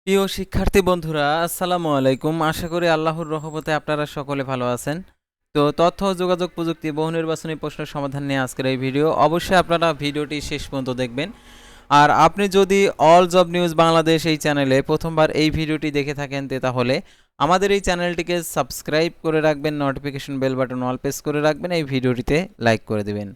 প্রিয় শিক্ষার্থী বন্ধুরা, আসসালামু আলাইকুম। আশা করি আল্লাহর রহমতে আপনারা সকলে ভালো আছেন। তো তথ্য ও যোগাযোগ প্রযুক্তি বহু নির্বাচনী প্রশ্নের সমাধান নিয়ে আজকের এই ভিডিও। অবশ্যই আপনারা ভিডিওটি শেষ পর্যন্ত দেখবেন। আর আপনি যদি অল জব নিউজ বাংলাদেশ এই চ্যানেলে প্রথমবার এই ভিডিওটি দেখে থাকেন তাহলে আমাদের এই চ্যানেলটিকে সাবস্ক্রাইব করে রাখবেন, notification bell button all press করে রাখবেন, এই ভিডিওটিতে লাইক করে দেবেন।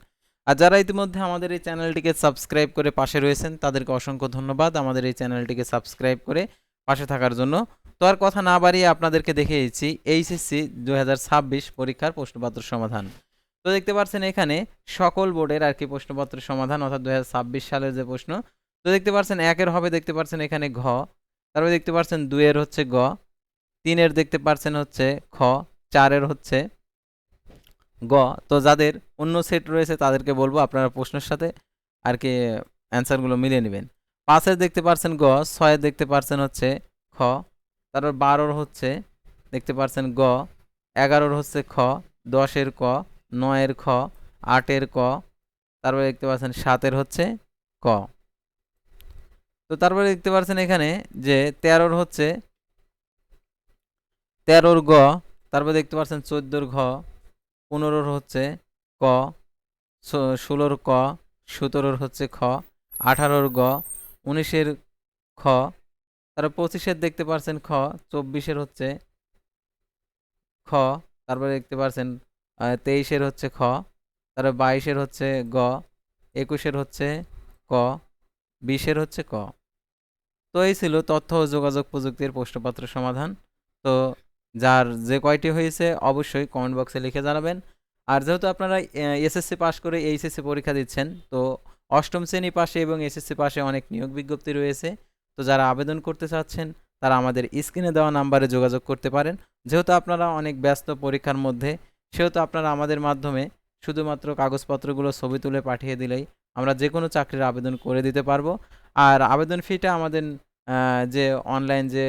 আর যারা ইতিমধ্যে আমাদের এই চ্যানেলটিকে সাবস্ক্রাইব করে পাশে রয়েছেন তাদেরকে অসংখ্য ধন্যবাদ আমাদের এই চ্যানেলটিকে সাবস্ক্রাইব করে পাশে থাকার জন্য। তো আর কথা না বাড়িয়ে আপনাদেরকে দেখিয়েছি এইচএসসি 2026 পরীক্ষার প্রশ্নপত্র সমাধান। তো দেখতে পাচ্ছেন এখানে সকল বোর্ডের আর কি প্রশ্নপত্রের সমাধান, অর্থাৎ 2026 সালের যে প্রশ্ন। তো দেখতে পাচ্ছেন একের হবে, দেখতে পাচ্ছেন এখানে ঘ, তারপরে দেখতে পাচ্ছেন দুইয়ের হচ্ছে গ, তিনের দেখতে পাচ্ছেন হচ্ছে খ, চারের হচ্ছে গ। তো যাদের অন্য সেট রয়েছে তাদেরকে বলবো আপনারা প্রশ্নের সাথে আর কি অ্যান্সারগুলো মিলিয়ে নেবেন। পাঁচের দেখতে পাচ্ছেন গ, ছয়ের দেখতে পাচ্ছেন হচ্ছে খ, তারপর 12-র হচ্ছে দেখতে পাচ্ছেন গ, 11-র হচ্ছে খ, 10-এর ক, 9-এর খ, 8-এর ক, তারপরে দেখতে পাচ্ছেন 7-এর হচ্ছে ক। তো তারপরে দেখতে পাচ্ছেন এখানে যে 13-র হচ্ছে 13-র গ, তারপরে দেখতে পাচ্ছেন 14-র ঘ, 15-র হচ্ছে ক, 16-র ক, 17-র হচ্ছে খ, 18-র গ, 19-এর খ, তারপর 25-এর দেখতে পাচ্ছেন খ, 24-এর হচ্ছে খ, তারপরে দেখতে পাচ্ছেন 23-এর হচ্ছে খ, তারপর 22-এর হচ্ছে গ, 21-এর হচ্ছে ক, 20-এর হচ্ছে ক। তো এই ছিল তথ্য ও যোগাযোগ প্রযুক্তির প্রশ্নপত্র সমাধান। তো যার যে কয়টি হয়েছে অবশ্যই কমেন্ট বক্সে লিখে জানাবেন। আর যেহেতু আপনারা এসএসসি পাস করে এইচএসসি পরীক্ষা দিচ্ছেন, তো অষ্টম শ্রেণী পাশে এবং এসএসসি পাশে অনেক নিয়োগ বিজ্ঞপ্তি রয়েছে। তো যারা আবেদন করতে চাচ্ছেন তারা আমাদের স্ক্রিনে দেওয়া নাম্বারে যোগাযোগ করতে পারেন। যেহেতু আপনারা অনেক ব্যস্ত পরীক্ষার মধ্যে, সেহেতু আপনারা আমাদের মাধ্যমে শুধুমাত্র কাগজপত্রগুলো ছবি তুলে পাঠিয়ে দিলেই আমরা যে কোনো চাকরির আবেদন করে দিতে পারবো। আর আবেদন ফিটা আমাদের যে অনলাইন যে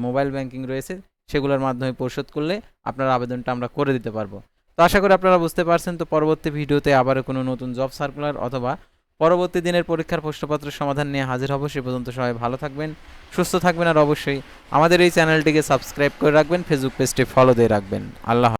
মোবাইল ব্যাংকিং রয়েছে সেগুলোর মাধ্যমে পরিশোধ করলে আপনার আবেদনটা আমরা করে দিতে পারবো। তো আশা করি আপনারা বুঝতে পারছেন। তো পরবর্তী ভিডিওতে আবারও কোনো নতুন জব সার্কুলার অথবা পরবর্তী দিনের পরীক্ষার প্রশ্নপত্রের সমাধান নিয়ে হাজির হব। সে পর্যন্ত সবাই ভালো থাকবেন, সুস্থ থাকবেন, আর অবশ্যই আমাদের এই চ্যানেলটিকে সাবস্ক্রাইব করে রাখবেন, ফেসবুক পেজটি ফলো দিয়ে রাখবেন। আল্লাহ।